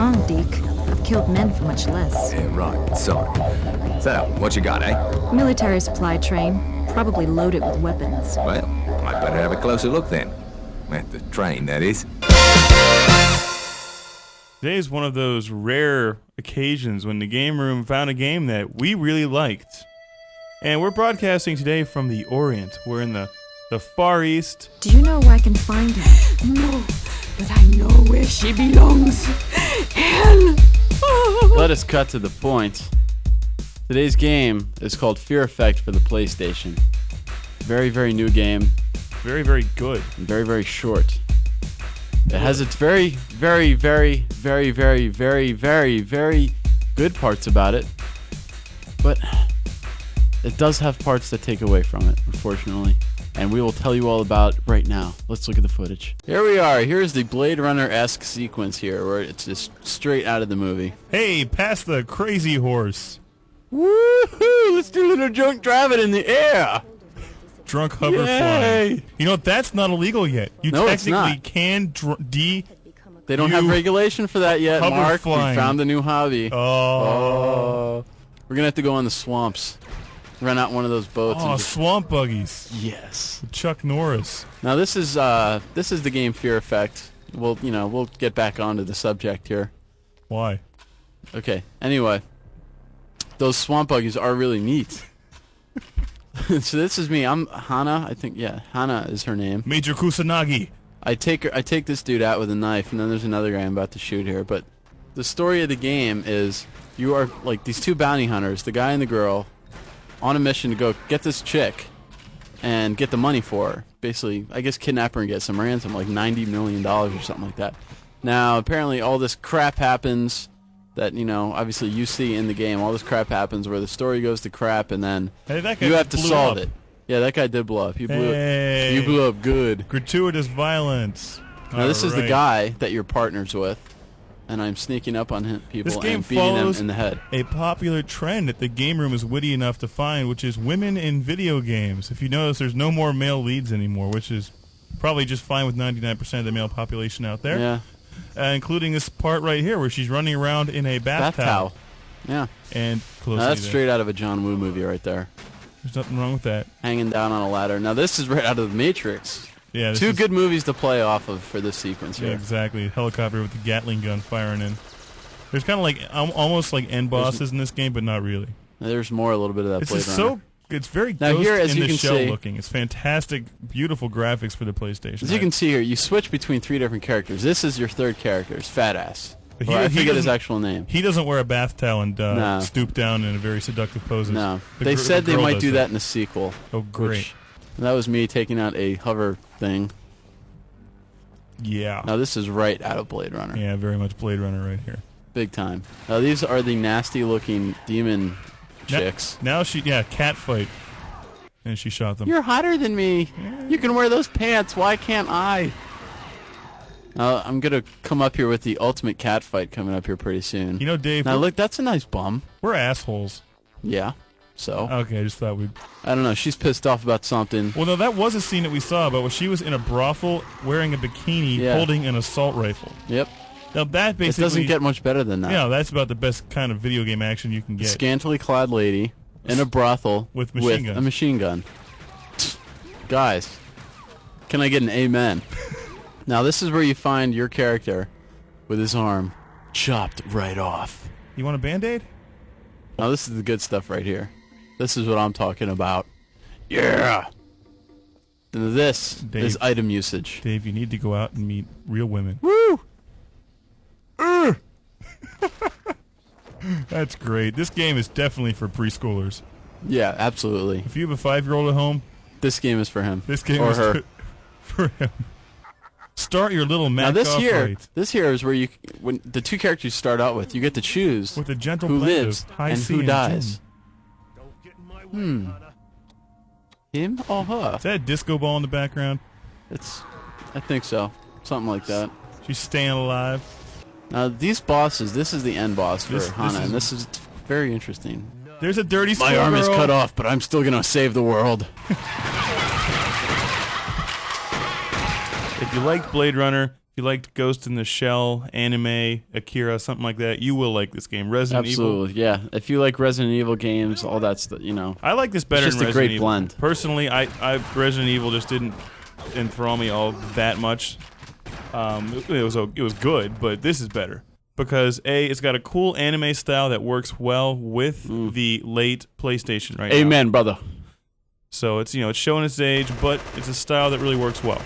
wrong, Deke. I've killed men for much less. Yeah, right. Sorry. So, what you got, eh? Military supply train, probably loaded with weapons. Well, I better have a closer look then. At the train, that is. Today is one of those rare occasions when the game room found a game that we really liked. And we're broadcasting today from the Orient. We're in the Far East. Do you know where I can find her? No, but I know where she belongs. Hell! Let us cut to the point. Today's game is called Fear Effect for the PlayStation. Very, very new game. Very, very good. And very, very short. It has its very, very, very, very, very, very, very, very good parts about it. But it does have parts that take away from it, unfortunately. And we will tell you all about right now. Let's look at the footage. Here we are. Here's the Blade Runner-esque sequence here, where it's just straight out of the movie. Hey, pass the crazy horse. Woohoo! Let's do a little drunk driving in the air. Drunk hover flying. You know, that's not illegal yet. You No, it's technically not. can They don't have regulation for that yet, hover Mark. flying. We found a new hobby. Oh. We're going to have to go in the swamps. Rent out one of those boats. Oh, and just... swamp buggies. Yes. Chuck Norris. Now this is the game Fear Effect. We'll get back onto the subject here. Why? Okay. Anyway, those swamp buggies are really neat. So this is me. I'm Hana. I think Hana is her name. Major Kusanagi. I take this dude out with a knife, and then there's another guy I'm about to shoot here. But the story of the game is you are like these two bounty hunters, the guy and the girl, on a mission to go get this chick and get the money for her. Basically, I guess kidnap her and get some ransom, like $90 million or something like that. Now, apparently all this crap happens that, obviously you see in the game. All this crap happens where the story goes to crap, and then you have to solve it. Yeah, that guy did blow up. You blew up good. Gratuitous violence. Now, this is the guy that you're partners with, and I'm sneaking up on people and beating them in the head. A popular trend that the game room is witty enough to find, which is women in video games. If you notice, there's no more male leads anymore, which is probably just fine with 99% of the male population out there. Yeah. Including this part right here where she's running around in a bath towel. Yeah. And now that's straight out of a John Woo movie right there. There's nothing wrong with that. Hanging down on a ladder. Now this is right out of The Matrix. Yeah. Two good movies to play off of for this sequence here. Yeah, exactly. Helicopter with the Gatling gun firing in. There's kind of like almost like end bosses in this game, but not really. There's a little bit of that Blade Runner. It's very now Ghost here, as in you the can Shell see, looking. It's fantastic, beautiful graphics for the PlayStation. As you can see here, you switch between three different characters. This is your third character. It's Fat Ass. I forget his actual name. He doesn't wear a bath towel and stoop down in a very seductive pose. No. They said they might do that in the sequel. Oh, great. That was me taking out a hover thing. Yeah. Now this is right out of Blade Runner. Yeah, very much Blade Runner right here. Big time. Now these are the nasty-looking demon chicks. Now cat fight. And she shot them. You're hotter than me. Yeah. You can wear those pants. Why can't I? I'm going to come up here with the ultimate cat fight coming up here pretty soon. You know, Dave... Now, look, that's a nice bum. We're assholes. Yeah, so... Okay, I just thought we'd... I don't know, she's pissed off about something. Well, no, that was a scene that we saw, but when she was in a brothel wearing a bikini holding an assault rifle. Yep. Now, that basically... It doesn't get much better than that. Yeah, that's about the best kind of video game action you can get. A scantily clad lady in a brothel with a machine gun. Guys, can I get an amen? Now, this is where you find your character with his arm chopped right off. You want a Band-Aid? Now, this is the good stuff right here. This is what I'm talking about. Yeah! And this is item usage. Dave, you need to go out and meet real women. Woo! That's great. This game is definitely for preschoolers. Yeah, absolutely. If you have a 5-year-old at home... This game is for him. This game or is her. For him. Start your little Mac now off right. This here is where when the two characters you start out with, you get to choose with a gentle who blend lives of high and C who and dies. Him or her? Is that a disco ball in the background? I think so. Something like that. She's staying alive. Now these bosses, this is the end boss for Hana, and this is very interesting. There's a dirty My arm is cut off, but I'm still gonna save the world. If you like Blade Runner, if you liked Ghost in the Shell, anime, Akira, something like that, you will like this game. Resident Evil. Absolutely, yeah. If you like Resident Evil games, all that stuff, you know. I like this better It's just than a Resident great Evil. blend. Personally, I Resident Evil just didn't enthrall me all that much. It was good, but this is better because it's got a cool anime style that works well with the late PlayStation right now. Amen, brother. So it's it's showing its age, but it's a style that really works well.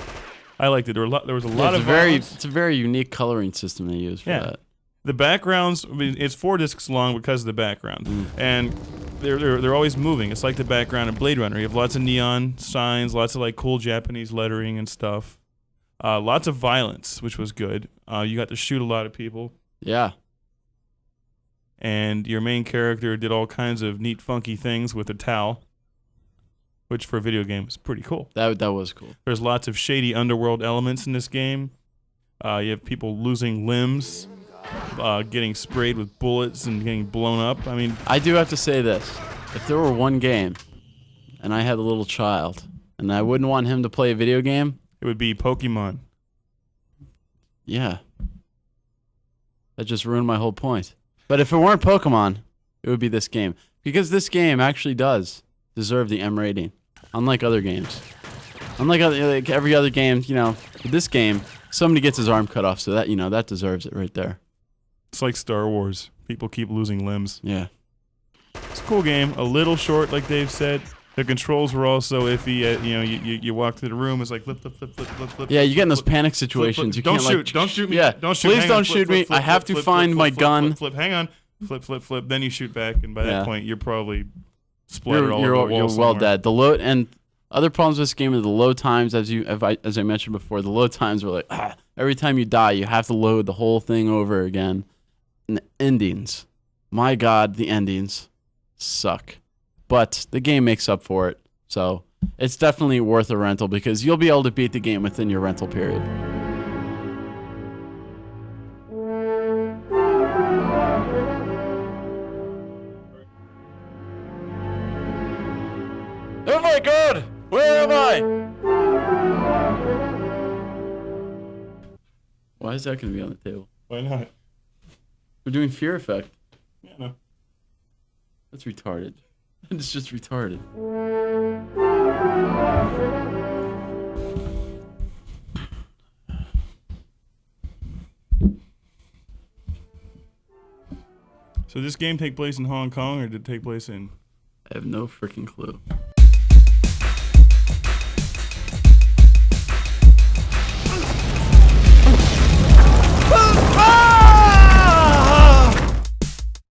I liked it. There was a lot of violence. It's a very unique coloring system they use for that. The backgrounds, I mean, it's 4 discs long because of the background, and they're always moving. It's like the background in Blade Runner. You have lots of neon signs, lots of like cool Japanese lettering and stuff. Lots of violence, which was good. You got to shoot a lot of people. Yeah. And your main character did all kinds of neat, funky things with a towel, which for a video game is pretty cool. That was cool. There's lots of shady underworld elements in this game. You have people losing limbs, getting sprayed with bullets and getting blown up. I mean, I do have to say this. If there were one game and I had a little child and I wouldn't want him to play a video game, it would be Pokemon. Yeah. That just ruined my whole point. But if it weren't Pokemon, it would be this game. Because this game actually does deserve the M rating, unlike other games. Unlike every other game, with this game, somebody gets his arm cut off, so that that deserves it right there. It's like Star Wars. People keep losing limbs. Yeah. It's a cool game. A little short, like Dave said. The controls were also iffy. You walk through the room, it's like flip, flip, flip, flip, flip, flip. Yeah, you get in those flip, panic situations. Flip, You don't can't shoot! Don't shoot me! Yeah, Don't shoot! Please Hang don't on. shoot Flip, me. flip, flip, I have flip, to flip, find flip, my flip, gun. Flip, flip, hang on. Flip, flip, flip. Then you shoot back, and by that point, you're probably splattered all over the wall You're well somewhere. dead. The load and other problems with this game are the load times. As I mentioned before, the load times were like every time you die, you have to load the whole thing over again. And the endings, my God, the endings suck. But the game makes up for it, so it's definitely worth a rental because you'll be able to beat the game within your rental period. Oh my God! Where am I? Why is that going to be on the table? Why not? We're doing Fear Effect. Yeah, no. That's retarded. It's just retarded. So did this game take place in Hong Kong, or did it take place in? I have no freaking clue.